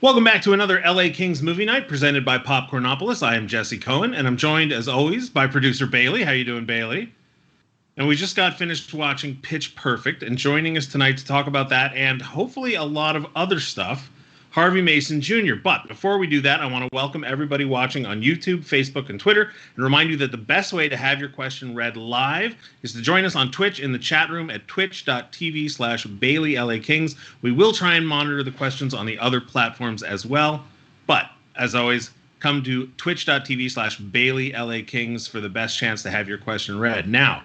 Welcome back to another LA Kings movie night presented by Popcornopolis. I am Jesse Cohen, and I'm joined, as always, by producer Bailey. How you doing, Bailey? And we just got finished watching Pitch Perfect, and joining us tonight to talk about that and hopefully a lot of other stuff, Harvey Mason Jr. But before we do that, I want to welcome everybody watching on YouTube, Facebook, and Twitter, and remind you that the best way to have your question read live is to join us on Twitch in the chat room at twitch.tv/BaileyLAKings. We will try and monitor the questions on the other platforms as well. But, as always, come to twitch.tv/BaileyLAKings for the best chance to have your question read. Now,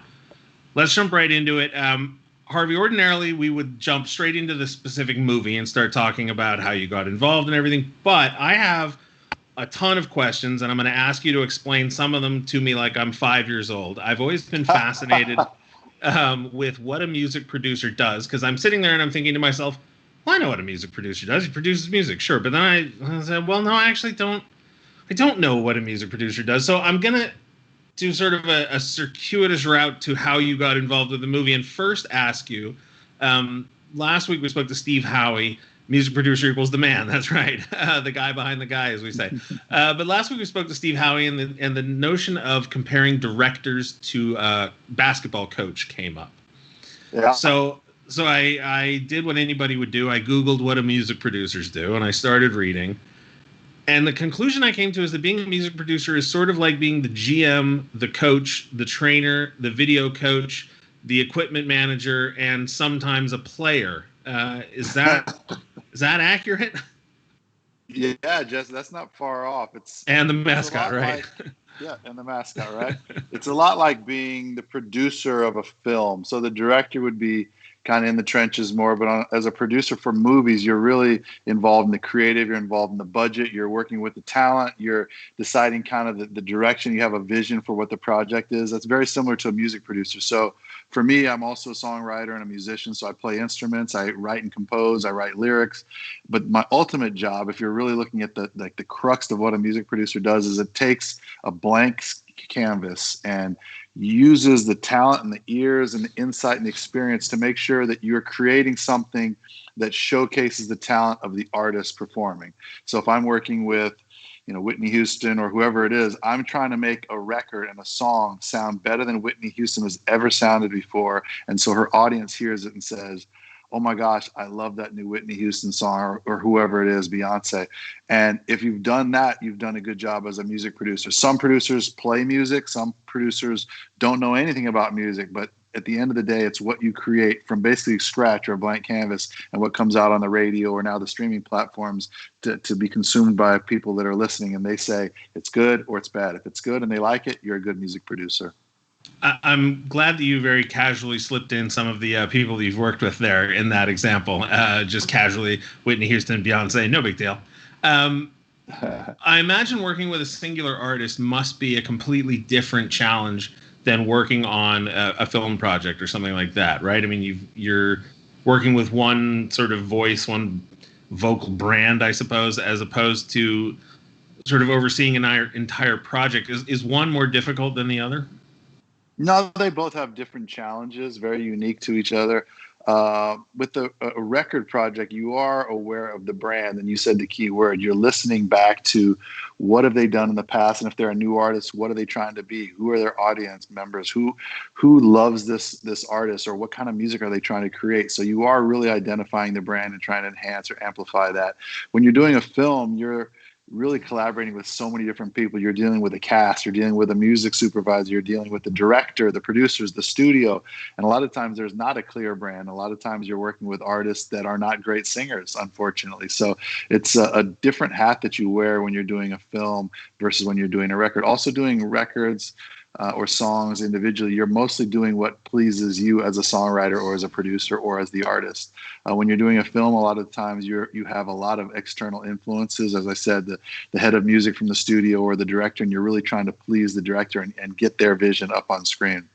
let's jump right into it. Harvey, ordinarily we would jump straight into the specific movie and start talking about how you got involved and everything, but I have a ton of questions, and I'm going to ask you to explain some of them to me like I'm 5 years old. I've always been fascinated with what a music producer does, because I'm sitting there and I'm thinking to myself, well, I know what a music producer does. He produces music, sure, but then I said, well, no, I actually don't know what a music producer does, so I'm going to do sort of a circuitous route to how you got involved with the movie, and first ask you, last week we spoke to Steve Howie, music producer equals the man, that's right, the guy behind the guy, as we say. But last week we spoke to Steve Howie, and the notion of comparing directors to basketball coach came up. Yeah. So I did what anybody would do. I Googled what do music producers do, and I started reading. And the conclusion I came to is that being a music producer is sort of like being the GM, the coach, the trainer, the video coach, the equipment manager, and sometimes a player. Is that accurate? Yeah, Jess, that's not far off. And the mascot, right? And the mascot, right? It's a lot like being the producer of a film. So the director would be kind of in the trenches more, but as a producer for movies, you're really involved in the creative, you're involved in the budget, you're working with the talent, you're deciding kind of the direction, you have a vision for what the project is. That's very similar to a music producer. So for me, I'm also a songwriter and a musician, so I play instruments, I write and compose, I write lyrics, but my ultimate job, if you're really looking at the crux of what a music producer does, is it takes a blank canvas and uses the talent and the ears and the insight and the experience to make sure that you're creating something that showcases the talent of the artist performing. So if I'm working with, Whitney Houston or whoever it is, I'm trying to make a record and a song sound better than Whitney Houston has ever sounded before. And so her audience hears it and says, oh my gosh, I love that new Whitney Houston song, or whoever it is, Beyonce. And if you've done that, you've done a good job as a music producer. Some producers play music. Some producers don't know anything about music. But at the end of the day, it's what you create from basically scratch or a blank canvas and what comes out on the radio or now the streaming platforms to be consumed by people that are listening. And they say it's good or it's bad. If it's good and they like it, you're a good music producer. I'm glad that you very casually slipped in some of the people that you've worked with there in that example. Just casually, Whitney Houston, Beyonce, no big deal. I imagine working with a singular artist must be a completely different challenge than working on a film project or something like that, right? I mean, you're working with one sort of voice, one vocal brand, I suppose, as opposed to sort of overseeing an entire project. Is one more difficult than the other? No, they both have different challenges, very unique to each other. With a record project, you are aware of the brand, and you said the key word. You're listening back to what have they done in the past, and if they're a new artist, what are they trying to be? Who are their audience members? Who loves this artist, or what kind of music are they trying to create? So you are really identifying the brand and trying to enhance or amplify that. When you're doing a film, you're really collaborating with so many different people. You're dealing with a cast, you're dealing with a music supervisor, you're dealing with the director, the producers, the studio. And a lot of times there's not a clear brand. A lot of times you're working with artists that are not great singers, unfortunately. So it's a different hat that you wear when you're doing a film versus when you're doing a record. Also doing records or songs individually, you're mostly doing what pleases you as a songwriter or as a producer or as the artist. When you're doing a film, a lot of times you have a lot of external influences. As I said, the head of music from the studio or the director, and you're really trying to please the director and get their vision up on screen.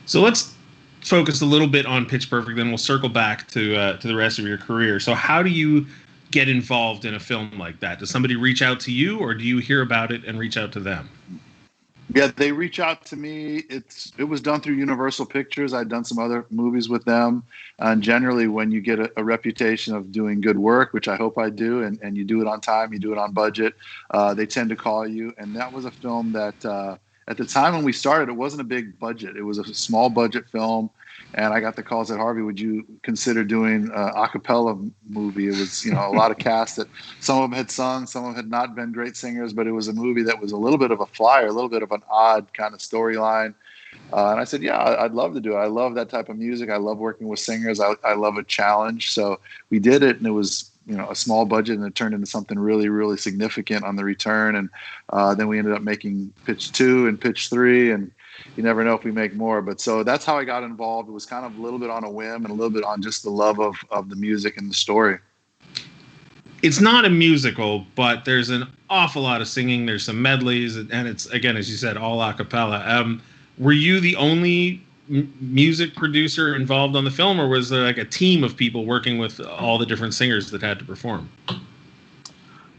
So let's focus a little bit on Pitch Perfect, then we'll circle back to the rest of your career. So how do you get involved in a film like that? Does somebody reach out to you, or do you hear about it and reach out to them? Yeah, they reach out to me. It was done through Universal Pictures. I'd done some other movies with them. And generally, when you get a reputation of doing good work, which I hope I do, and you do it on time, you do it on budget, they tend to call you. And that was a film that at the time when we started, it wasn't a big budget. It was a small budget film. And I got the call, said, Harvey, would you consider doing an a cappella movie? It was, a lot of cast that some of them had sung, some of them had not been great singers, but it was a movie that was a little bit of a flyer, a little bit of an odd kind of storyline. And I said, yeah, I'd love to do it. I love that type of music. I love working with singers. I love a challenge. So we did it, and it was, a small budget, and it turned into something really, really significant on the return. And then we ended up making pitch 2 and pitch 3, and you never know if we make more. But so that's how I got involved. It was kind of a little bit on a whim and a little bit on just the love of the music and the story. It's not a musical, but there's an awful lot of singing. There's some medleys, and it's, again, as you said, all a cappella. Were you the only music producer involved on the film, or was there like a team of people working with all the different singers that had to perform?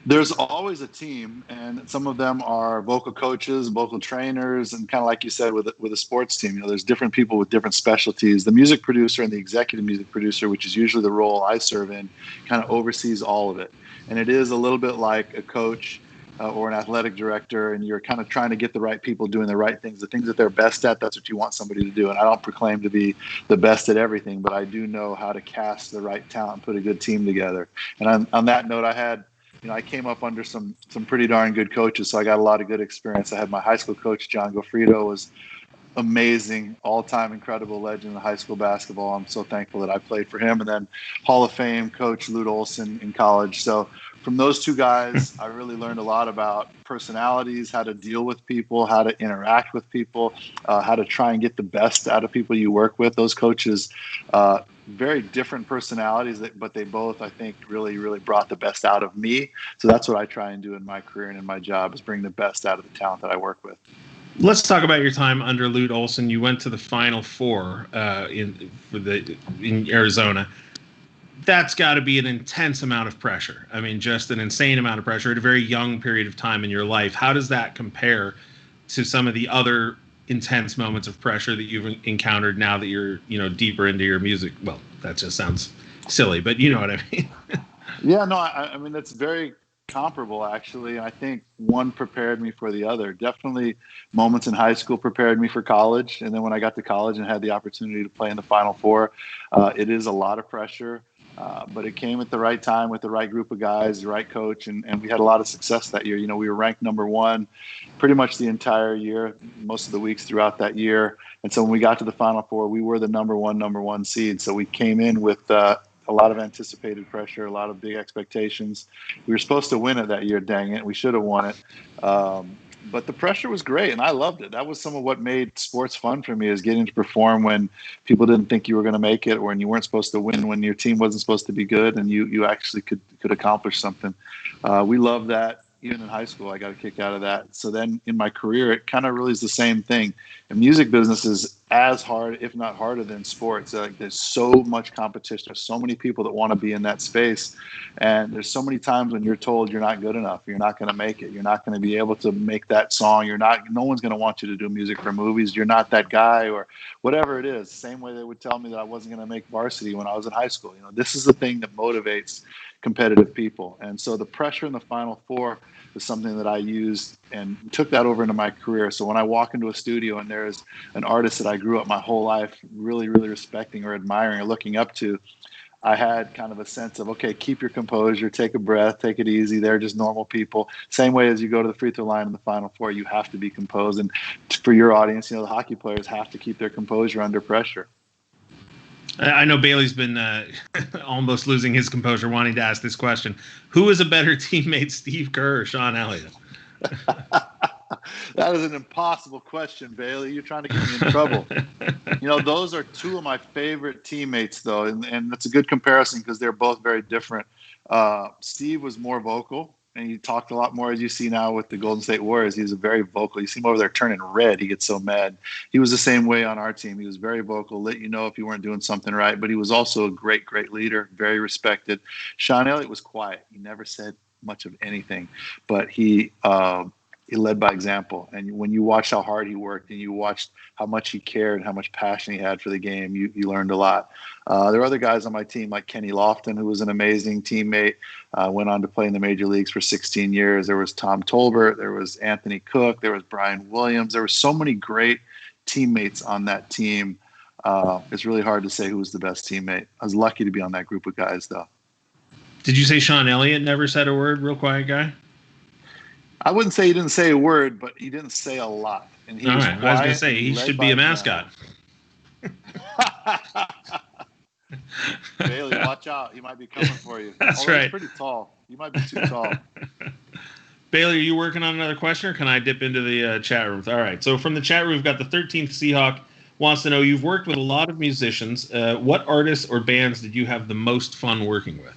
There's always a team, and some of them are vocal coaches, vocal trainers, and kind of like you said with a sports team, there's different people with different specialties. The music producer and the executive music producer, which is usually the role I serve in, kind of oversees all of it. And it is a little bit like a coach or an athletic director, and you're kind of trying to get the right people doing the right things, the things that they're best at. That's what you want somebody to do. And I don't proclaim to be the best at everything, but I do know how to cast the right talent and put a good team together. And on that note, I came up under some pretty darn good coaches, so I got a lot of good experience. I had my high school coach, John Gofrito, was amazing, all-time incredible legend in high school basketball. I'm so thankful that I played for him. And then Hall of Fame coach Lute Olson in college. So from those two guys, I really learned a lot about personalities, how to deal with people, how to interact with people, how to try and get the best out of people you work with. Those coaches, very different personalities, but they both, I think, really, really brought the best out of me. So that's what I try and do in my career and in my job, is bring the best out of the talent that I work with. Let's talk about your time under Lute Olson. You went to the Final Four in Arizona. That's got to be an intense amount of pressure. I mean, just an insane amount of pressure at a very young period of time in your life. How does that compare to some of the other intense moments of pressure that you've encountered now that you're, deeper into your music? Well, that just sounds silly, but you know what I mean. Yeah, no, I mean, that's very comparable, actually. I think one prepared me for the other. Definitely moments in high school prepared me for college. And then when I got to college and had the opportunity to play in the Final Four, it is a lot of pressure. But it came at the right time with the right group of guys, the right coach, and we had a lot of success that year. We were ranked number 1 pretty much the entire year, most of the weeks throughout that year. And so when we got to the Final Four, we were the number one seed. So we came in with a lot of anticipated pressure, a lot of big expectations. We were supposed to win it that year, dang it. We should have won it. But the pressure was great, and I loved it. That was some of what made sports fun for me, is getting to perform when people didn't think you were going to make it, or when you weren't supposed to win, when your team wasn't supposed to be good, and you actually could accomplish something. We loved that. Even in high school, I got a kick out of that. So then in my career, it kind of really is the same thing. The music business is as hard, if not harder, than sports. There's so much competition. There's so many people that want to be in that space. And there's so many times when you're told you're not good enough. You're not going to make it. You're not going to be able to make that song. No one's going to want you to do music for movies. You're not that guy, or whatever it is. Same way they would tell me that I wasn't going to make varsity when I was in high school. This is the thing that motivates competitive people. And so the pressure in the Final Four is something that I used and took that over into my career. So when I walk into a studio and there's an artist that I grew up my whole life really, really respecting or admiring or looking up to, I had kind of a sense of, okay, keep your composure, take a breath, take it easy. They're just normal people. Same way as you go to the free throw line in the Final Four, you have to be composed. And for your audience, the hockey players have to keep their composure under pressure. I know Bailey's been almost losing his composure wanting to ask this question. Who is a better teammate, Steve Kerr or Sean Elliott? That is an impossible question, Bailey. You're trying to get me in trouble. Those are two of my favorite teammates, though, and that's a good comparison because they're both very different. Steve was more vocal, and he talked a lot more, as you see now with the Golden State Warriors. He's very vocal. You see him over there turning red. He gets so mad. He was the same way on our team. He was very vocal, let you know if you weren't doing something right, but he was also a great, great leader, very respected. Sean Elliott was quiet. He never said much of anything, but he he led by example. And when you watched how hard he worked and you watched how much he cared and how much passion he had for the game, you learned a lot. There are other guys on my team like Kenny Lofton, who was an amazing teammate, went on to play in the major leagues for 16 years. There was Tom Tolbert. There was Anthony Cook. There was Brian Williams. There were so many great teammates on that team. It's really hard to say who was the best teammate. I was lucky to be on that group of guys, though. Did you say Sean Elliott never said a word? Real quiet guy? I wouldn't say he didn't say a word, but he didn't say a lot. And he was quiet. I was going to say, he should be a mascot. Bailey, watch out. He might be coming for you. That's right. He's pretty tall. You might be too tall. Bailey, are you working on another question, or can I dip into the chat room? All right. So from the chat room, we've got the 13th Seahawk wants to know, you've worked with a lot of musicians. What artists or bands did you have the most fun working with?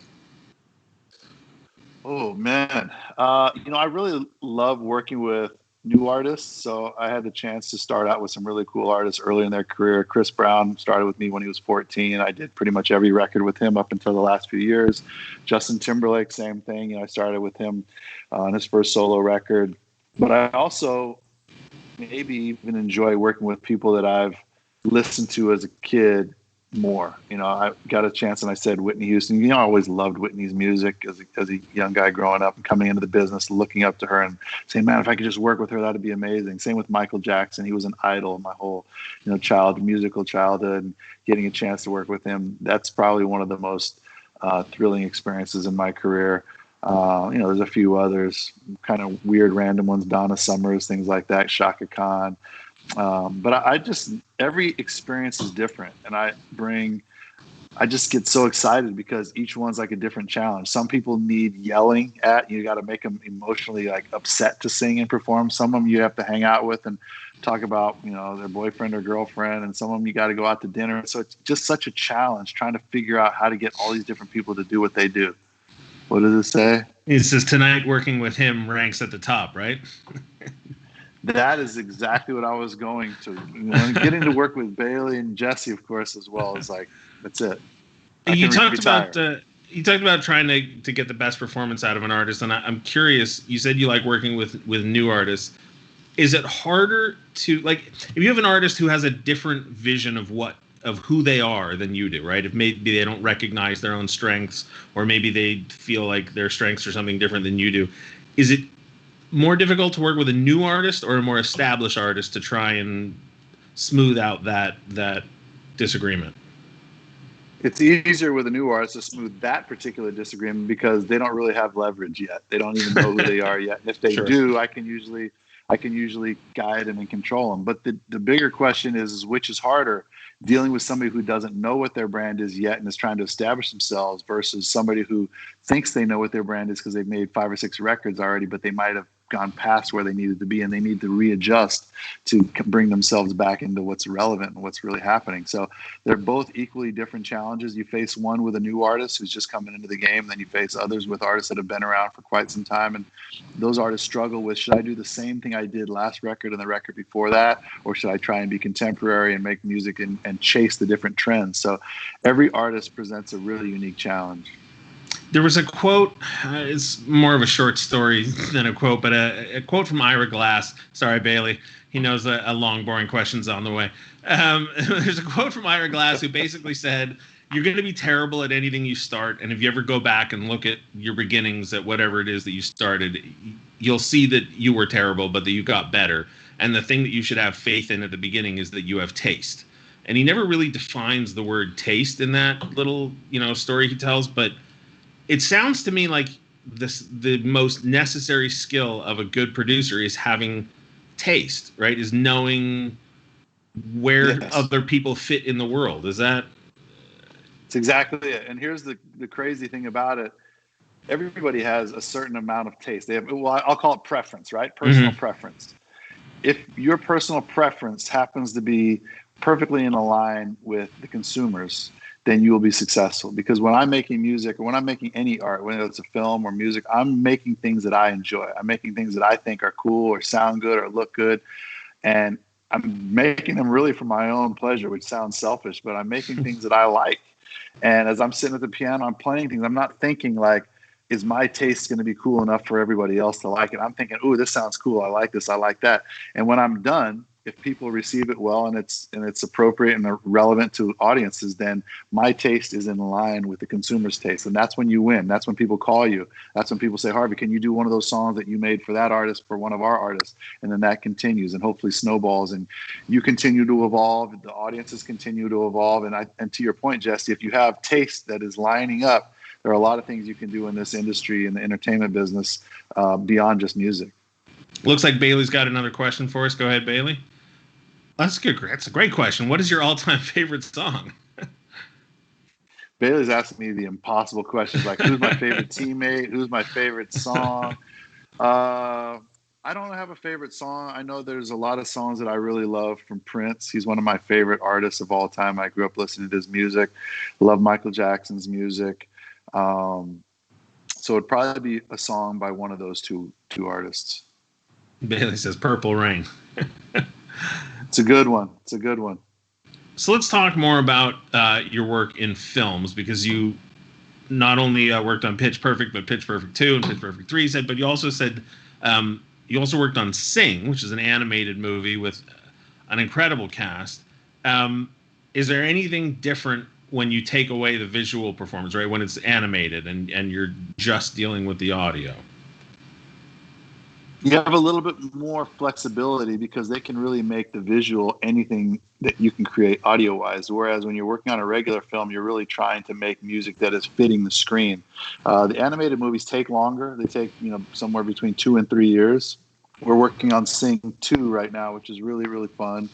Oh, man. I really love working with new artists. So I had the chance to start out with some really cool artists early in their career. Chris Brown started with me when he was 14. I did pretty much every record with him up until the last few years. Justin Timberlake, same thing. I started with him on his first solo record. But I also maybe even enjoy working with people that I've listened to as a kid more. I got a chance, and I said Whitney Houston. I always loved Whitney's music as a young guy growing up and coming into the business, looking up to her and saying, man, if I could just work with her, that'd be amazing. Same with Michael Jackson. He was an idol my whole musical childhood, and getting a chance to work with him, that's probably one of the most thrilling experiences in my career. There's a few others, kind of weird random ones, Donna Summers, things like that, Shaka Khan. But every experience is different, and I just get so excited because each one's like a different challenge. Some people need yelling at, you got to make them emotionally like upset to sing and perform. Some of them you have to hang out with and talk about, their boyfriend or girlfriend, and some of them you got to go out to dinner. So it's just such a challenge trying to figure out how to get all these different people to do what they do. What does it say? It says tonight working with him ranks at the top, right? That is exactly what I was going to. Getting to work with Bailey and Jesse, of course, as well, is like, that's it. You talked about trying to get the best performance out of an artist, and I'm curious. You said you like working with new artists. Is it harder to, like, if you have an artist who has a different vision of who they are than you do, right? If maybe they don't recognize their own strengths, or maybe they feel like their strengths are something different than you do, is it more difficult to work with a new artist or a more established artist to try and smooth out that disagreement? It's easier with a new artist to smooth that particular disagreement because they don't really have leverage yet. They don't even know who they are yet. And if they do, I can usually guide them and control them. But the bigger question is which is harder, dealing with somebody who doesn't know what their brand is yet and is trying to establish themselves versus somebody who thinks they know what their brand is because they've made 5 or 6 records already, but they might have gone past where they needed to be, and they need to readjust to bring themselves back into what's relevant and what's really happening. So they're both equally different challenges. You face one with a new artist who's just coming into the game, then you face others with artists that have been around for quite some time, and those artists struggle with, should I do the same thing I did last record and the record before that, or should I try and be contemporary and make music and chase the different trends? So every artist presents a really unique challenge. There was a quote, it's more of a short story than a quote, but a quote from Ira Glass. Sorry, Bailey. He knows a long, boring question's on the way. There's a quote from Ira Glass who basically said, you're going to be terrible at anything you start, and if you ever go back and look at your beginnings at whatever it is that you started, you'll see that you were terrible, but that you got better. And the thing that you should have faith in at the beginning is that you have taste. And he never really defines the word taste in that little, story he tells, but it sounds to me like the most necessary skill of a good producer is having taste, right? Is knowing where other people fit in the world. Is that? It's exactly it. And here's the crazy thing about it. Everybody has a certain amount of taste. They have, I'll call it preference, right? Personal preference. If your personal preference happens to be perfectly in line with the consumers, then you will be successful. Because when I'm making music or when I'm making any art, whether it's a film or music, I'm making things that I enjoy. I'm making things that I think are cool or sound good or look good. And I'm making them really for my own pleasure, which sounds selfish, but I'm making things that I like. And as I'm sitting at the piano, I'm playing things. I'm not thinking like, is my taste going to be cool enough for everybody else to like it? I'm thinking, ooh, this sounds cool. I like this. I like that. And when I'm done, if people receive it well and it's appropriate and relevant to audiences, then my taste is in line with the consumer's taste. And that's when you win. That's when people call you. That's when people say, Harvey, can you do one of those songs that you made for that artist for one of our artists? And then that continues and hopefully snowballs, and you continue to evolve. The audiences continue to evolve. And to your point, Jesse, if you have taste that is lining up, there are a lot of things you can do in this industry, in the entertainment business, beyond just music. Looks like Bailey's got another question for us. Go ahead, Bailey. That's good. That's a great question. What is your all-time favorite song? Bailey's asking me the impossible questions, like who's my favorite teammate, who's my favorite song. I don't have a favorite song. I know there's a lot of songs that I really love from Prince. He's one of my favorite artists of all time. I grew up listening to his music. Love Michael Jackson's music. So it'd probably be a song by one of those two artists. Bailey says Purple Rain. It's a good one. It's a good one. So let's talk more about your work in films, because you not only worked on Pitch Perfect, but Pitch Perfect 2 and Pitch Perfect 3, but you also said you also worked on Sing, which is an animated movie with an incredible cast. Is there anything different when you take away the visual performance, right? When it's animated and you're just dealing with the audio? You have a little bit more flexibility because they can really make the visual anything that you can create audio-wise. Whereas when you're working on a regular film, you're really trying to make music that is fitting the screen. The animated movies take longer. They take somewhere between 2 and 3 years. We're working on Sing 2 right now, which is really, really fun.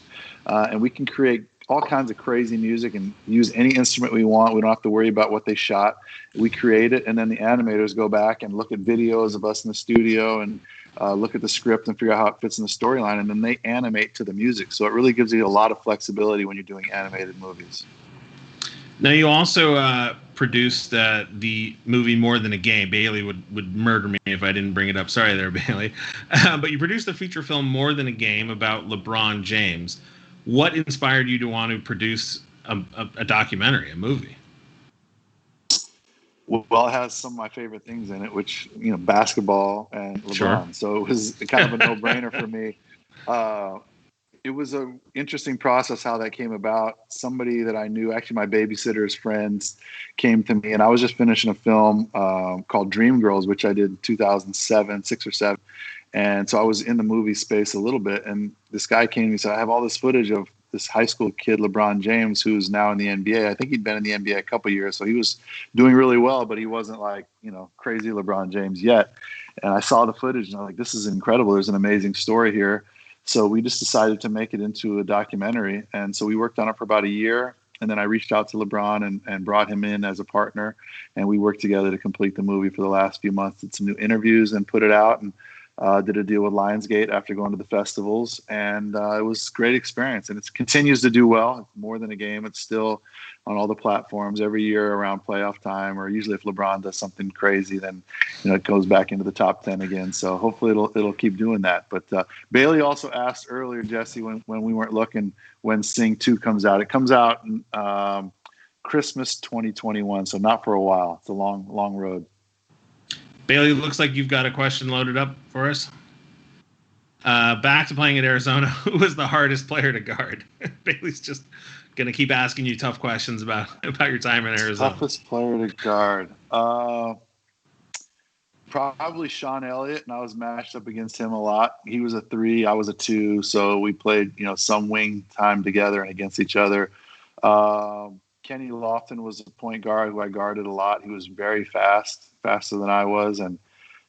And we can create all kinds of crazy music and use any instrument we want. We don't have to worry about what they shot. We create it, and then the animators go back and look at videos of us in the studio and look at the script and figure out how it fits in the storyline, and then they animate to the music. So it really gives you a lot of flexibility when you're doing animated movies. Now, you also produced the movie More Than a Game. Bailey would murder me if I didn't bring it up. Sorry there, Bailey. But you produced the feature film More Than a Game about LeBron James. What inspired you to want to produce a documentary, a movie? Well, it has some of my favorite things in it, which, basketball and LeBron. Sure. So it was kind of a no-brainer for me. It was an interesting process how that came about. Somebody that I knew, actually my babysitter's friends, came to me, and I was just finishing a film called Dreamgirls, which I did in 2007, 6 or 7. And so I was in the movie space a little bit, and this guy came to me and said, I have all this footage of this high school kid, LeBron James, who's now in the NBA. I think he'd been in the NBA a couple of years, so he was doing really well, but he wasn't like, crazy LeBron James yet. And I saw the footage, and I'm like, this is incredible. There's an amazing story here. So we just decided to make it into a documentary. And so we worked on it for about a year. And then I reached out to LeBron and brought him in as a partner. And we worked together to complete the movie for the last few months. Did some new interviews and put it out. And did a deal with Lionsgate after going to the festivals, and it was a great experience. And it continues to do well. It's More Than a Game. It's still on all the platforms every year around playoff time, or usually if LeBron does something crazy, then it goes back into the top 10 again. So hopefully it'll keep doing that. But Bailey also asked earlier, Jesse, when we weren't looking, when Sing 2 comes out. It comes out Christmas 2021, so not for a while. It's a long road. Bailey, looks like you've got a question loaded up for us. Back to playing at Arizona, who was the hardest player to guard? Bailey's just going to keep asking you tough questions about your time in Arizona. Toughest player to guard. Probably Sean Elliott, and I was matched up against him a lot. He was a 3, I was a 2, so we played some wing time together and against each other. Kenny Lofton was a point guard who I guarded a lot. He was very fast, faster than I was, and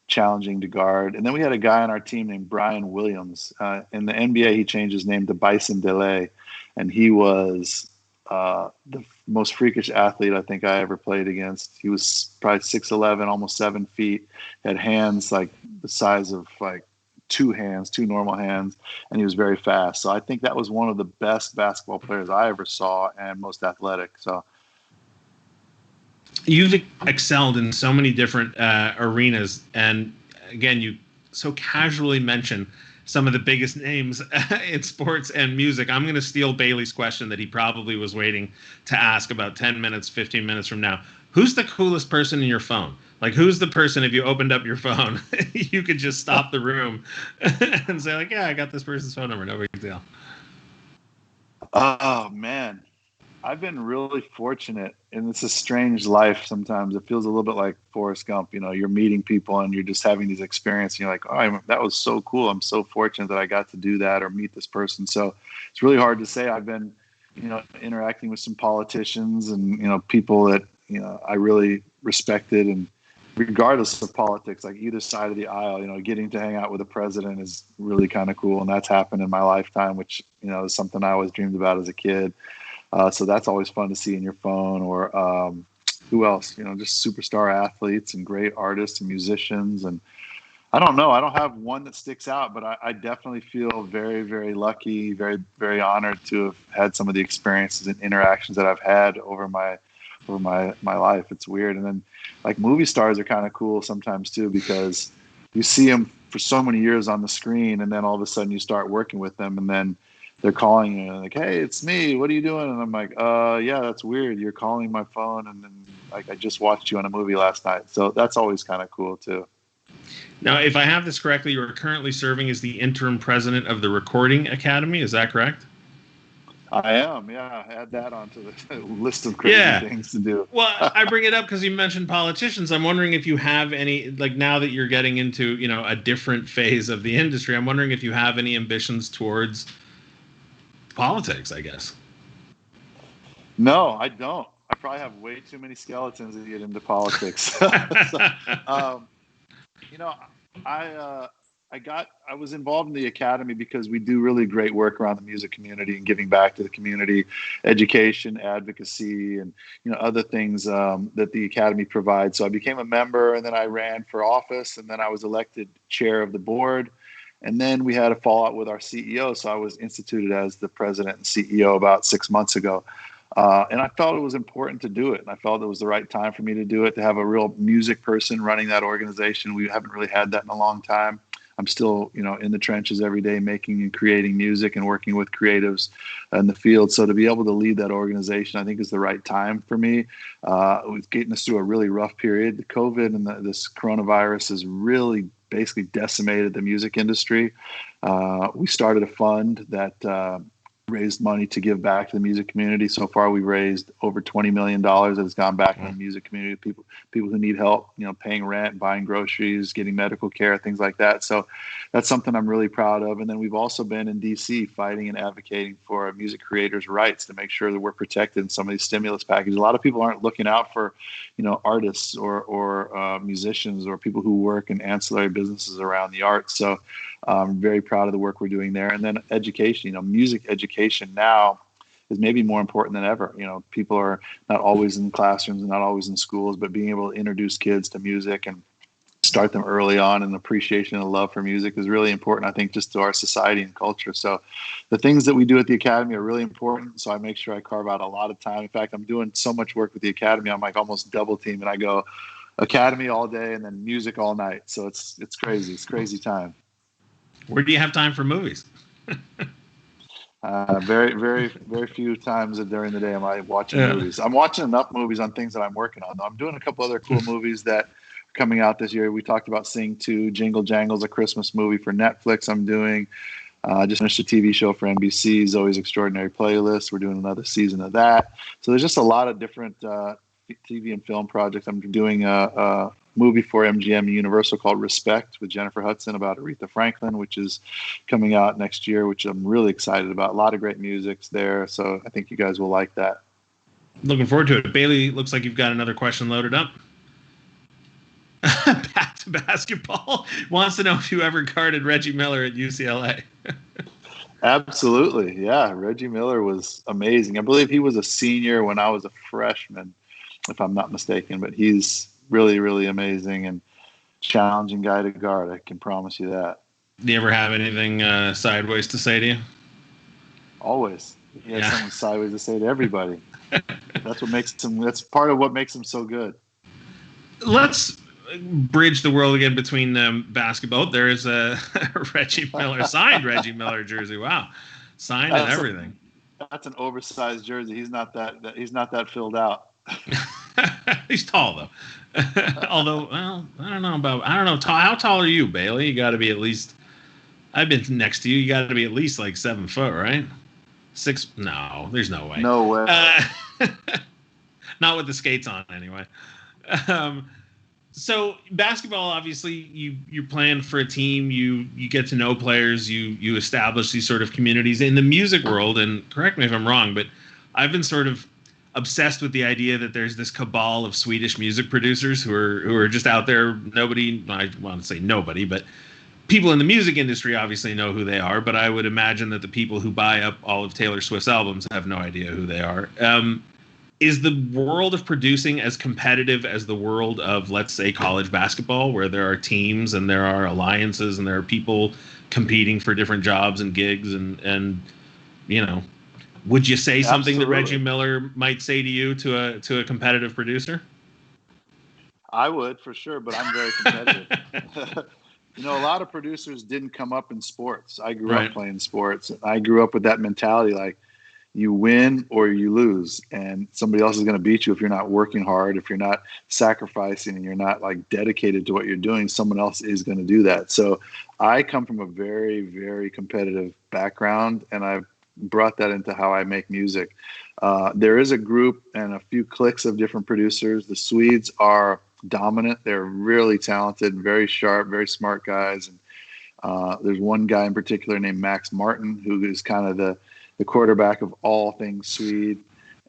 challenging to guard. And then we had a guy on our team named Brian Williams. In the NBA, he changed his name to Bison DeLay, and he was the most freakish athlete I think I ever played against. He was probably 6'11", almost 7 feet, had hands like the size of like 2 normal hands, and he was very fast. So I think that was one of the best basketball players I ever saw, and most athletic. So you've excelled in so many different arenas, and again, you so casually mention some of the biggest names in sports and music. I'm going to steal Bailey's question that he probably was waiting to ask about 10 minutes, 15 minutes from now. Who's the coolest person in your phone? Like, who's the person, if you opened up your phone, you could just stop the room and say, like, yeah, I got this person's phone number. No big deal. Oh, man. I've been really fortunate, and it's a strange life sometimes. It feels a little bit like Forrest Gump. You know, you're meeting people and you're just having these experiences. And you're like, oh, that was so cool. I'm so fortunate that I got to do that or meet this person. So it's really hard to say. I've been, interacting with some politicians and, people that, I really respected, and regardless of politics, like either side of the aisle, getting to hang out with the president is really kind of cool. And that's happened in my lifetime, which, is something I always dreamed about as a kid. So that's always fun to see in your phone. Or who else? Just superstar athletes and great artists and musicians. And I don't know. I don't have one that sticks out, but I definitely feel very, very lucky, very, very honored to have had some of the experiences and interactions that I've had over my life. It's weird. And then like movie stars are kind of cool sometimes too, because you see them for so many years on the screen, and then all of a sudden you start working with them, and then they're calling you and like, hey, it's me. What are you doing? And I'm like, yeah, that's weird. You're calling my phone. And then like, I just watched you on a movie last night. So that's always kind of cool too. Now, if I have this correctly, you are currently serving as the interim president of the Recording Academy. Is that correct? I am. Yeah. I add that onto the list of crazy things to do. Well, I bring it up because you mentioned politicians. I'm wondering if you have any, like now that you're getting into, a different phase of the industry, I'm wondering if you have any ambitions towards politics, I guess. No, I don't. I probably have way too many skeletons to get into politics. I was involved in the academy because we do really great work around the music community and giving back to the community, education, advocacy, and other things that the academy provides. So I became a member, and then I ran for office, and then I was elected chair of the board. And then we had a fallout with our CEO. So I was instituted as the president and CEO about 6 months ago. And I felt it was important to do it. And I felt it was the right time for me to do it, to have a real music person running that organization. We haven't really had that in a long time. I'm still, in the trenches every day, making and creating music and working with creatives in the field. So to be able to lead that organization, I think is the right time for me. It was getting us through a really rough period. The COVID and this coronavirus has really basically decimated the music industry. We started a fund that raised money to give back to the music community. So far, we've raised over $20 million that has gone back to the music community, people who need help, paying rent, buying groceries, getting medical care, things like that. So that's something I'm really proud of. And then we've also been in DC fighting and advocating for music creators' rights to make sure that we're protected in some of these stimulus packages. A lot of people aren't looking out for, artists or musicians or people who work in ancillary businesses around the arts. So I'm very proud of the work we're doing there. And then education, music education now is maybe more important than ever. People are not always in classrooms and not always in schools, but being able to introduce kids to music and start them early on, and appreciation and love for music is really important, I think, just to our society and culture. So the things that we do at the academy are really important. So I make sure I carve out a lot of time. In fact, I'm doing so much work with the academy, I'm like almost double team, and I go academy all day and then music all night. So it's crazy. It's crazy time. Where do you have time for movies? Very, very, very few times during the day am I watching movies. I'm watching enough movies on things that I'm working on. I'm doing a couple other cool movies that are coming out this year. We talked about Sing 2, Jingle Jangle's a Christmas movie for Netflix I'm doing. Just finished a TV show for NBC, Zoe's Extraordinary Playlist. We're doing another season of that. So there's just a lot of different TV and film projects. I'm doing a movie for MGM Universal called Respect with Jennifer Hudson about Aretha Franklin, which is coming out next year, which I'm really excited about. A lot of great music's there, so I think you guys will like that. Looking forward to it. Bailey, looks like you've got another question loaded up. Back to basketball. Wants to know if you ever guarded Reggie Miller at UCLA. Absolutely, yeah. Reggie Miller was amazing. I believe he was a senior when I was a freshman, if I'm not mistaken, but he's really, really amazing and challenging guy to guard. I can promise you that. Do you ever have anything sideways to say to you? Always. He has something sideways to say to everybody. That's what makes him. That's part of what makes him so good. Let's bridge the world again between basketball. There is a Reggie Miller signed Reggie Miller jersey. Wow, signed and everything. That's an oversized jersey. He's not that filled out. He's tall though. Although, well, I don't know. How tall are you, Bailey? You got to be at least. I've been next to you. You got to be at least like 7 foot, right? Six? No, there's no way. No way. Not with the skates on, anyway. Um, so basketball, obviously, you're playing for a team. You get to know players. You establish these sort of communities in the music world. And correct me if I'm wrong, but I've been sort of obsessed with the idea that there's this cabal of Swedish music producers who are just out there. Nobody, I want to say nobody, but people in the music industry obviously know who they are. But I would imagine that the people who buy up all of Taylor Swift's albums have no idea who they are. Is the world of producing as competitive as the world of, let's say, college basketball, where there are teams and there are alliances and there are people competing for different jobs and gigs and you know, would you say something that Reggie Miller might say to you to a competitive producer? I would, for sure, but I'm very competitive. A lot of producers didn't come up in sports. I grew up playing sports. I grew up with that mentality, like, you win or you lose, and somebody else is going to beat you if you're not working hard, if you're not sacrificing, and you're not like dedicated to what you're doing. Someone else is going to do that. So I come from a very, very competitive background, and I've brought that into how I make music. There is a group and a few cliques of different producers. The Swedes are dominant. They're really talented, very sharp, very smart guys. And there's one guy in particular named Max Martin, who is kind of the quarterback of all things Swede.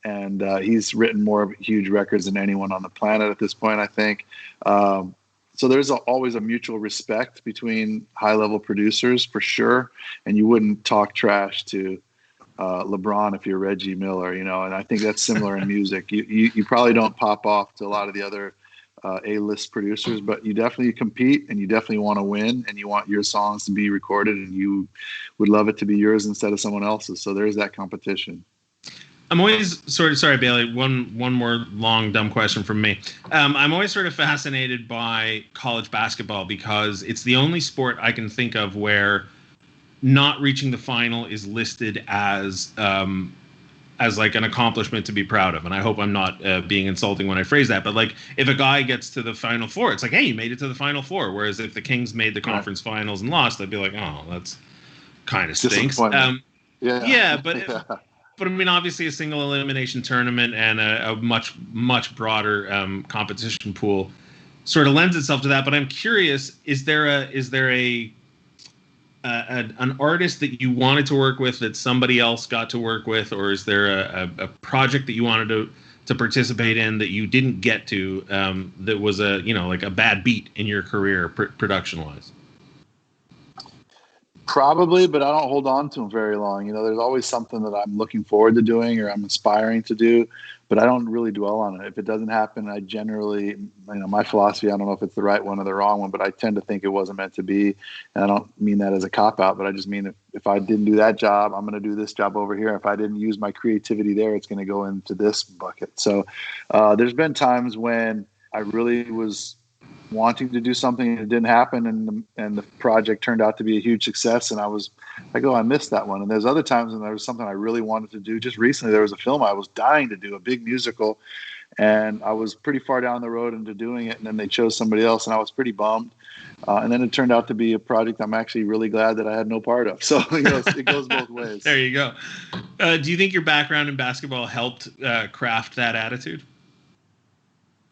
And he's written more huge records than anyone on the planet at this point, I think. So there's always a mutual respect between high-level producers, for sure. And you wouldn't talk trash to LeBron if you're Reggie Miller, and I think that's similar in music. You probably don't pop off to a lot of the other A-list producers, but you definitely compete, and you definitely want to win, and you want your songs to be recorded, and you would love it to be yours instead of someone else's. So there's that competition. I'm always sorry, Bailey. One more long dumb question from me. I'm always sort of fascinated by college basketball because it's the only sport I can think of where not reaching the final is listed as like an accomplishment to be proud of. And I hope I'm not being insulting when I phrase that, but like if a guy gets to the Final Four, it's like, hey, you made it to the Final Four. Whereas if the Kings made the conference finals and lost, I'd be like, oh, that's kind of stinks. But I mean, obviously a single elimination tournament and a much, much broader competition pool sort of lends itself to that. But I'm curious, is there an artist that you wanted to work with that somebody else got to work with, or is there a project that you wanted to participate in that you didn't get to that was like a bad beat in your career production wise? Probably, but I don't hold on to them very long. There's always something that I'm looking forward to doing or I'm aspiring to do, but I don't really dwell on it. If it doesn't happen, I generally, my philosophy, I don't know if it's the right one or the wrong one, but I tend to think it wasn't meant to be. And I don't mean that as a cop-out, but I just mean if I didn't do that job, I'm going to do this job over here. If I didn't use my creativity there, it's going to go into this bucket. So there's been times when I really was wanting to do something and it didn't happen, and the project turned out to be a huge success, and I was like, oh, I missed that one. And there's other times when there was something I really wanted to do. Just recently there was a film I was dying to do, a big musical, and I was pretty far down the road into doing it, and then they chose somebody else, and I was pretty bummed. And then it turned out to be a project I'm actually really glad that I had no part of. So it goes both ways. There you go. Do you think your background in basketball helped craft that attitude?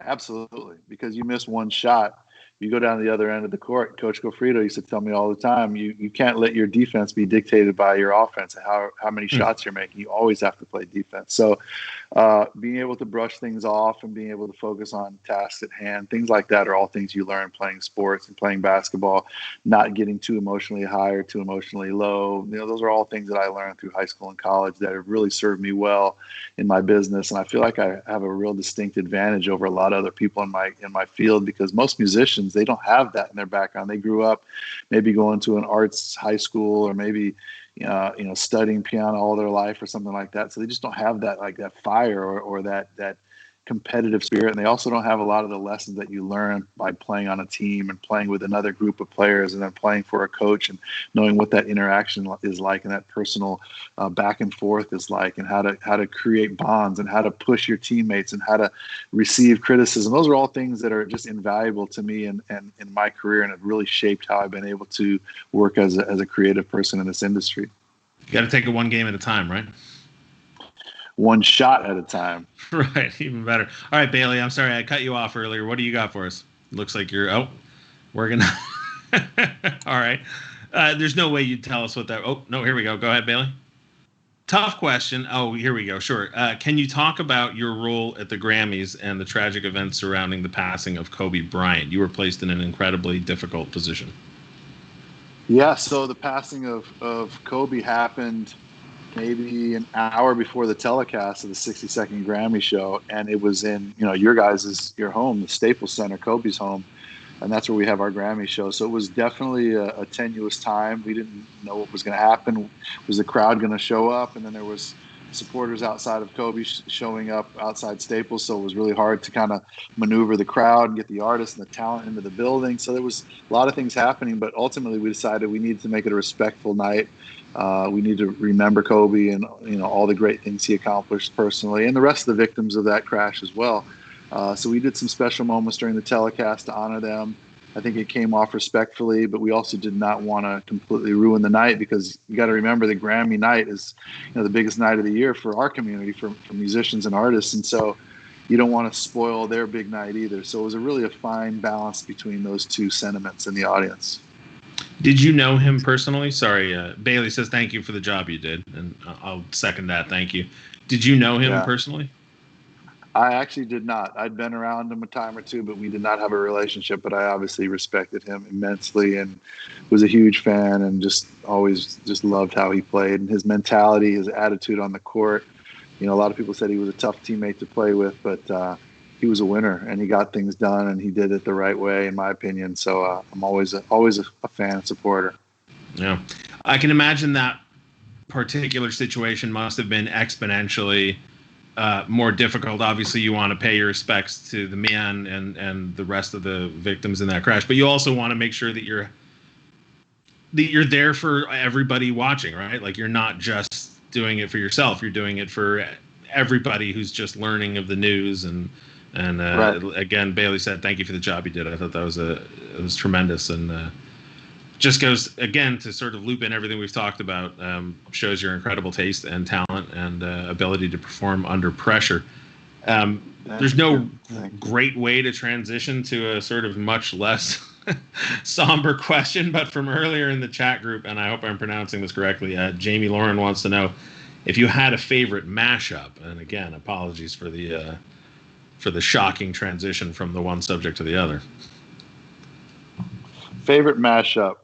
Absolutely, because you miss one shot, you go down to the other end of the court. Coach Gofredo used to tell me all the time, you can't let your defense be dictated by your offense and how many shots you're making. You always have to play defense. So being able to brush things off and being able to focus on tasks at hand, things like that are all things you learn playing sports and playing basketball, not getting too emotionally high or too emotionally low. Those are all things that I learned through high school and college that have really served me well in my business. And I feel like I have a real distinct advantage over a lot of other people in my field, because most musicians, they don't have that in their background. They grew up maybe going to an arts high school, or maybe studying piano all their life or something like that. So they just don't have that, like that fire or that competitive spirit, and they also don't have a lot of the lessons that you learn by playing on a team and playing with another group of players and then playing for a coach and knowing what that interaction is like and that personal back and forth is like, and how to create bonds and how to push your teammates and how to receive criticism. Those are all things that are just invaluable to me and in my career, and have really shaped how I've been able to work as a creative person in this industry. You got to take it one game at a time, right? One shot at a time. Right, even better. All right, Bailey, I'm sorry I cut you off earlier. What do you got for us? Looks like we're going to... All right. There's no way you'd tell us what that... Oh, no, here we go. Go ahead, Bailey. Tough question. Oh, here we go. Sure. Can you talk about your role at the Grammys and the tragic events surrounding the passing of Kobe Bryant? You were placed in an incredibly difficult position. Yeah, so the passing of Kobe happened maybe an hour before the telecast of the 60-second Grammy show, and it was in your home, the Staples Center, Kobe's home, and that's where we have our Grammy show. So it was definitely a tenuous time. We didn't know what was going to happen. Was the crowd going to show up? And then there was supporters outside of Kobe showing up outside Staples, so it was really hard to kind of maneuver the crowd and get the artists and the talent into the building. So there was a lot of things happening, but ultimately we decided we needed to make it a respectful night. We need to remember Kobe and all the great things he accomplished personally, and the rest of the victims of that crash as well. So we did some special moments during the telecast to honor them. I think it came off respectfully, but we also did not want to completely ruin the night, because you got to remember the Grammy night is the biggest night of the year for our community, for musicians and artists, and so you don't want to spoil their big night either. So it was really a fine balance between those two sentiments in the audience. Did you know him personally? Sorry, Bailey says thank you for the job you did, and I'll second that. Thank you. Did you know him personally? I actually did not. I'd been around him a time or two, but we did not have a relationship. But I obviously respected him immensely and was a huge fan, and just always just loved how he played and his mentality, his attitude on the court. A lot of people said he was a tough teammate to play with, but he was a winner and he got things done and he did it the right way, in my opinion. So I'm always a fan and supporter. Yeah, I can imagine that particular situation must have been exponentially more difficult. Obviously, you want to pay your respects to the man and the rest of the victims in that crash, but you also want to make sure that you're there for everybody watching, right? Like, you're not just doing it for yourself; you're doing it for everybody who's just learning of the news. And right. Again, Bailey said thank you for the job you did. I thought that was tremendous, and just goes again to sort of loop in everything we've talked about. Shows your incredible taste and talent and ability to perform under pressure. There's no great way to transition to a sort of much less somber question, but from earlier in the chat group, and I hope I'm pronouncing this correctly, Jamie Lauren wants to know if you had a favorite mashup. And again, apologies for the shocking transition from the one subject to the other. Favorite mashup.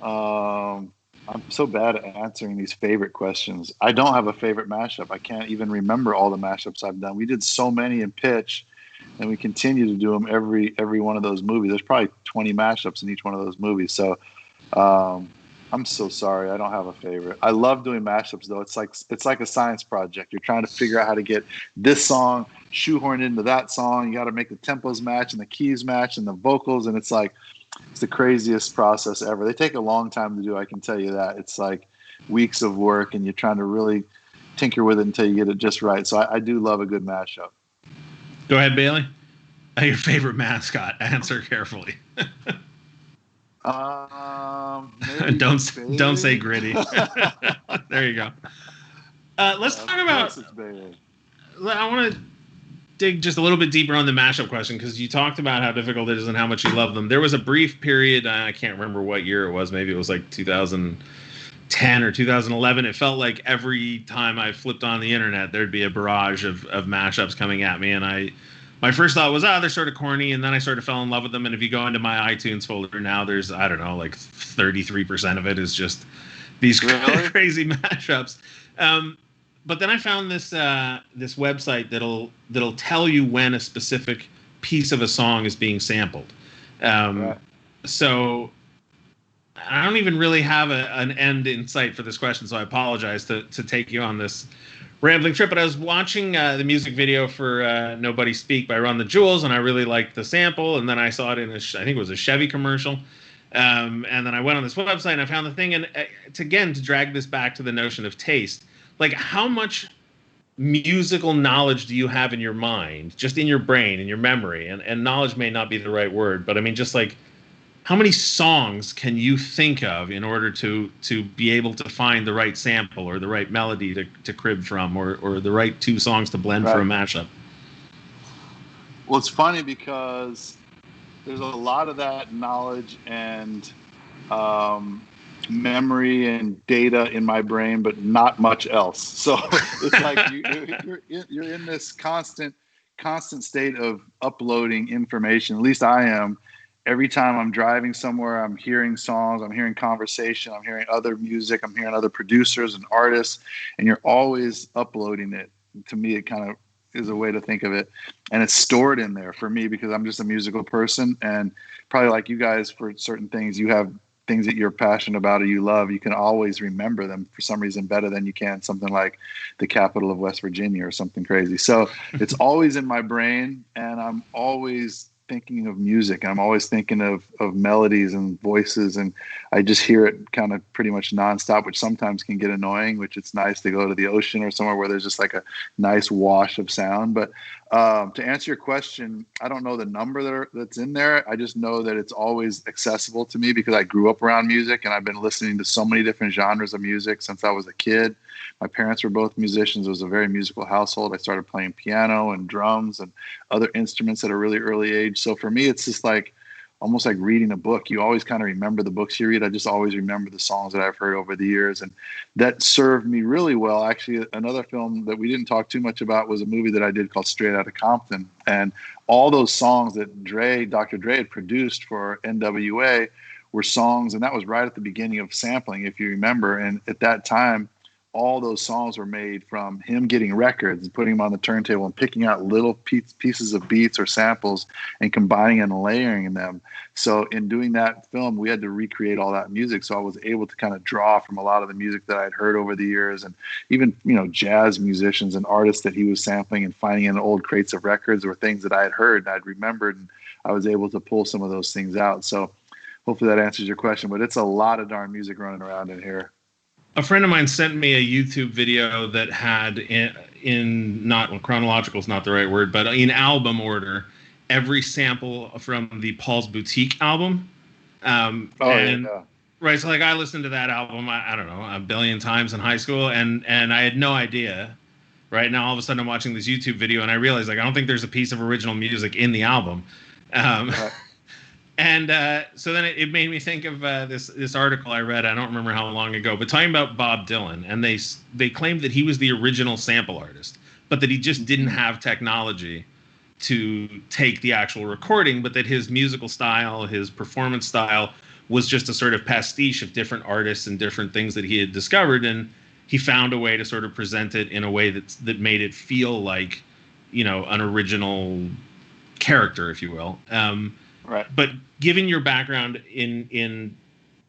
I'm so bad at answering these favorite questions. I don't have a favorite mashup. I can't even remember all the mashups I've done. We did so many in Pitch, and we continue to do them every one of those movies. There's probably 20 mashups in each one of those movies. So I'm so sorry. I don't have a favorite. I love doing mashups, though. It's like a science project. You're trying to figure out how to get this song shoehorned into that song. You got to make the tempos match and the keys match and the vocals, and it's the craziest process ever. They take a long time to do, I can tell you that. It's like weeks of work, and you're trying to really tinker with it until you get it just right. So I do love a good mashup. Go ahead, Bailey. Your favorite mascot. Answer carefully. Don't say Gritty. There you go. Let's talk about. I want to dig just a little bit deeper on the mashup question, because you talked about how difficult it is and how much you love them. There was a brief period, I can't remember what year it was. Maybe it was like 2010 or 2011. It felt like every time I flipped on the internet, there'd be a barrage of mashups coming at me, and my first thought was, they're sort of corny, and then I sort of fell in love with them. And if you go into my iTunes folder now, there's, I don't know, like 33% of it is just these crazy mashups. But then I found this website that'll tell you when a specific piece of a song is being sampled. Right. So I don't even really have an end in sight for this question, so I apologize to take you on this rambling trip, but I was watching the music video for Nobody Speak by Run the Jewels, and I really liked the sample, and then I saw it in I think it was a Chevy commercial. And then I went on this website and I found the thing, and to drag this back to the notion of taste, like how much musical knowledge do you have in your mind, just in your brain, in your memory? And knowledge may not be the right word, but I mean, just like how many songs can you think of in order to be able to find the right sample or the right melody to crib from, or the right two songs to blend for a mashup? Well, it's funny because there's a lot of that knowledge and memory and data in my brain, but not much else. So it's like you're in this constant state of uploading information. At least I am. Every time I'm driving somewhere, I'm hearing songs, I'm hearing conversation, I'm hearing other music, I'm hearing other producers and artists, and you're always uploading it. To me, it kind of is a way to think of it. And it's stored in there for me because I'm just a musical person, and probably like you guys, for certain things, you have things that you're passionate about or you love, you can always remember them for some reason better than you can something like the capital of West Virginia or something crazy. So it's always in my brain, and I'm always thinking of music, and I'm always thinking of melodies and voices, and I just hear it kind of pretty much nonstop, which sometimes can get annoying, which it's nice to go to the ocean or somewhere where there's just like a nice wash of sound. But to answer your question, I don't know the number that's in there. I just know that it's always accessible to me because I grew up around music, and I've been listening to so many different genres of music since I was a kid. My parents were both musicians. It was a very musical household. I started playing piano and drums and other instruments at a really early age. So for me, it's just like almost like reading a book. You always kind of remember the books you read. I just always remember the songs that I've heard over the years. And that served me really well. Actually, another film that we didn't talk too much about was a movie that I did called Straight Outta Compton. And all those songs that Dr. Dre had produced for NWA were songs, and that was right at the beginning of sampling, if you remember. And at that time, all those songs were made from him getting records and putting them on the turntable and picking out little pieces of beats or samples and combining and layering them. So in doing that film, we had to recreate all that music. So I was able to kind of draw from a lot of the music that I'd heard over the years, and even, jazz musicians and artists that he was sampling and finding in old crates of records or things that I had heard and I'd remembered. And I was able to pull some of those things out. So hopefully that answers your question, but it's a lot of darn music running around in here. A friend of mine sent me a YouTube video that had in not chronological is not the right word, but in album order, every sample from the Paul's Boutique album. Right. So like I listened to that album, I don't know, a billion times in high school, and I had no idea. Right now, all of a sudden I'm watching this YouTube video and I realize I don't think there's a piece of original music in the album. Right. And so then it made me think of this article I read, I don't remember how long ago, but talking about Bob Dylan. And they claimed that he was the original sample artist, but that he just didn't have technology to take the actual recording, but that his musical style, his performance style was just a sort of pastiche of different artists and different things that he had discovered. And he found a way to sort of present it in a way that made it feel like, an original character, if you will. Right. But given your background in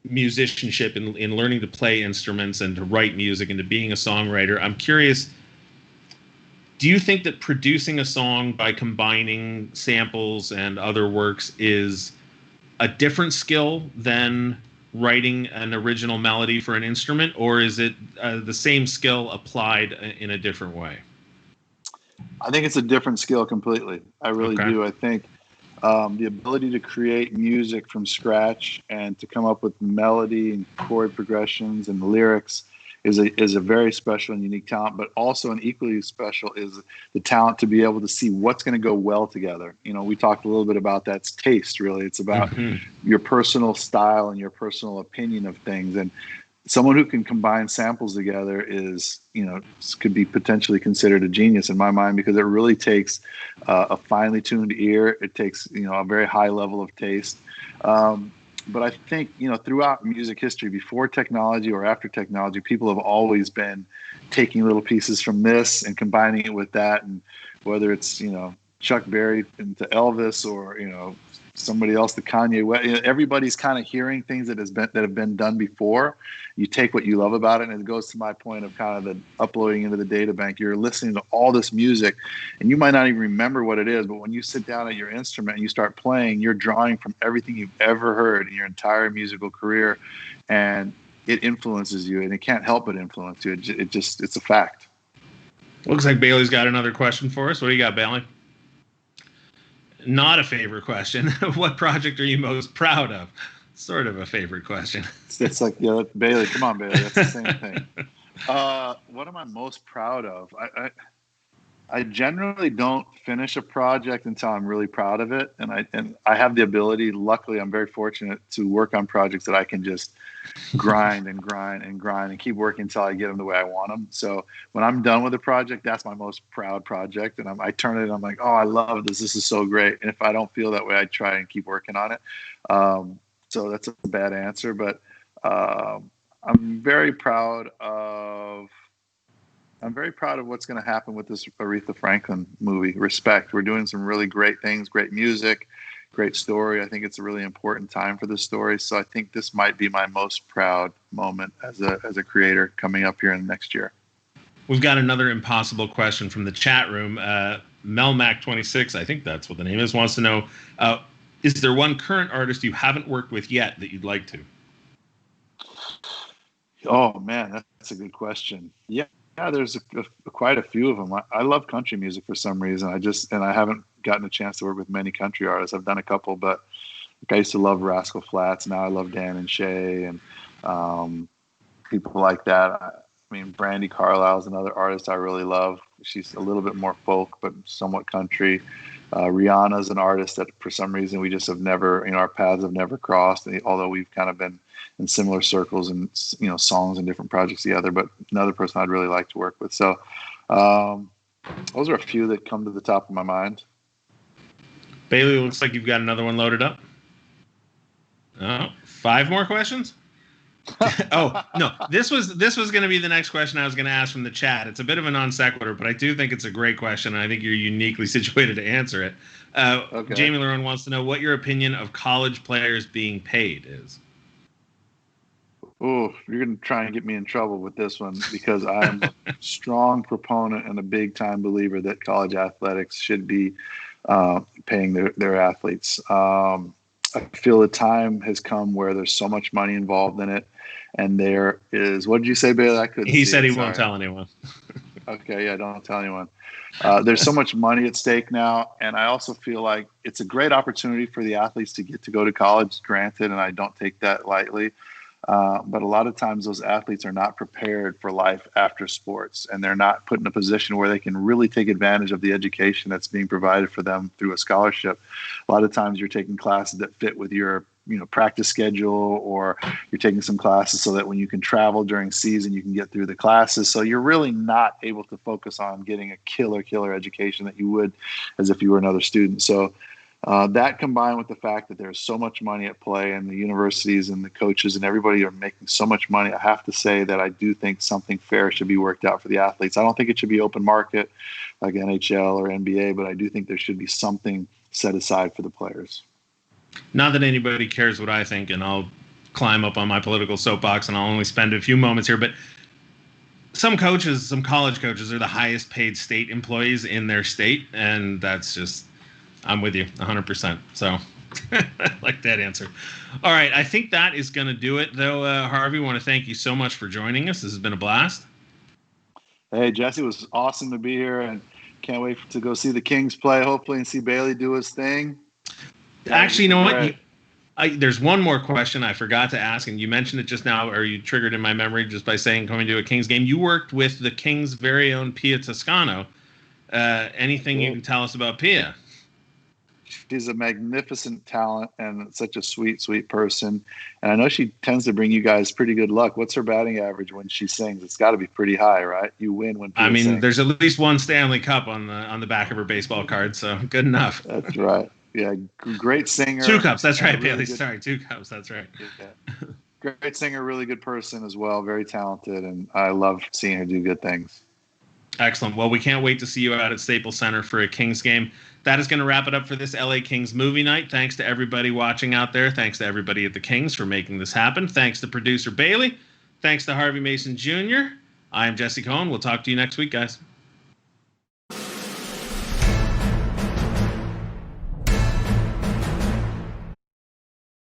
musicianship and in learning to play instruments and to write music and to being a songwriter, I'm curious, do you think that producing a song by combining samples and other works is a different skill than writing an original melody for an instrument, or is it the same skill applied in a different way? I think it's a different skill completely. I really do. I think the ability to create music from scratch and to come up with melody and chord progressions and lyrics is a very special and unique talent, but also an equally special is the talent to be able to see what's going to go well together. We talked a little bit about that's taste, really. It's about your personal style and your personal opinion of things. And someone who can combine samples together is, could be potentially considered a genius in my mind, because it really takes a finely tuned ear. It takes, a very high level of taste. But I think, throughout music history, before technology or after technology, people have always been taking little pieces from this and combining it with that. And whether it's, Chuck Berry into Elvis or, somebody else, the Kanye West. Everybody's kind of hearing things that have been done before. You take what you love about it, and it goes to my point of kind of the uploading into the data bank. You're listening to all this music, and you might not even remember what it is, but when you sit down at your instrument and you start playing, you're drawing from everything you've ever heard in your entire musical career, and it influences you, and it can't help but influence you. It's a fact. Looks like Bailey's got another question for us. What do you got, Bailey? Not a favorite question. What project are you most proud of? Sort of a favorite question. It's like, yeah, Bailey, come on, Bailey. That's the same thing. What am I most proud of? I generally don't finish a project until I'm really proud of it. And I have the ability, luckily, I'm very fortunate to work on projects that I can just grind and keep working until I get them the way I want them. So when I'm done with a project, that's my most proud project. And I turn it, and I'm like, oh, I love this. This is so great. And if I don't feel that way, I try and keep working on it. So that's a bad answer, but I'm very proud of what's going to happen with this Aretha Franklin movie, Respect. We're doing some really great things, great music, great story. I think it's a really important time for this story. So I think this might be my most proud moment as a creator coming up here in the next year. We've got another impossible question from the chat room. Melmac26, I think that's what the name is, wants to know, is there one current artist you haven't worked with yet that you'd like to? Oh, man, that's a good question. Yeah, there's quite a few of them. I love country music for some reason. I haven't gotten a chance to work with many country artists. I've done a couple, but I used to love Rascal Flatts. Now I love Dan and Shay and people like that. I mean, Brandi Carlile is another artist I really love. She's a little bit more folk, but somewhat country. Rihanna is an artist that for some reason we just have never, our paths have never crossed, although we've kind of been in similar circles and, songs and different projects together, but another person I'd really like to work with. So those are a few that come to the top of my mind. Bailey, looks like you've got another one loaded up. Oh, 5 more questions? Oh, no, this was going to be the next question I was going to ask from the chat. It's a bit of a non sequitur, but I do think it's a great question, and I think you're uniquely situated to answer it. Okay. Jamie Lerone wants to know what your opinion of college players being paid is. Oh, you're going to try and get me in trouble with this one because I'm a strong proponent and a big-time believer that college athletics should be paying their athletes. I feel the time has come where there's so much money involved in it, and there is. What did you say, Bailey? He said he won't tell anyone. Okay, yeah, don't tell anyone. There's so much money at stake now, and I also feel like it's a great opportunity for the athletes to get to go to college. Granted, and I don't take that lightly. But a lot of times those athletes are not prepared for life after sports, and they're not put in a position where they can really take advantage of the education that's being provided for them through a scholarship. A lot of times you're taking classes that fit with your practice schedule, or you're taking some classes so that when you can travel during season, you can get through the classes. So you're really not able to focus on getting a killer education that you would as if you were another student. So that combined with the fact that there's so much money at play, and the universities and the coaches and everybody are making so much money, I have to say that I do think something fair should be worked out for the athletes. I don't think it should be open market like NHL or NBA, but I do think there should be something set aside for the players. Not that anybody cares what I think, and I'll climb up on my political soapbox, and I'll only spend a few moments here, but some college coaches are the highest paid state employees in their state, and that's just... I'm with you 100%. So I like that answer. All right. I think that is going to do it, though. Harvey, I want to thank you so much for joining us. This has been a blast. Hey, Jesse, it was awesome to be here, and can't wait to go see the Kings play, hopefully, and see Bailey do his thing. Actually, you know what? There's one more question I forgot to ask, and you mentioned it just now, or you triggered in my memory just by saying coming to a Kings game. You worked with the Kings' very own Pia Toscano. Anything you can tell us about Pia? She's a magnificent talent and such a sweet person. And I know she tends to bring you guys pretty good luck. What's her batting average when she sings? It's got to be pretty high, right? You win when Pia sings. There's at least one Stanley Cup on the back of her baseball card, so good enough. That's right. Yeah, great singer. 2 cups. That's right, Bailey. Sorry, 2 cups. That's right. Yeah. Great singer, really good person as well. Very talented, and I love seeing her do good things. Excellent. Well, we can't wait to see you out at Staples Center for a Kings game. That is going to wrap it up for this LA Kings movie night. Thanks to everybody watching out there. Thanks to everybody at the Kings for making this happen. Thanks to producer Bailey. Thanks to Harvey Mason Jr. I am Jesse Cohen. We'll talk to you next week, guys.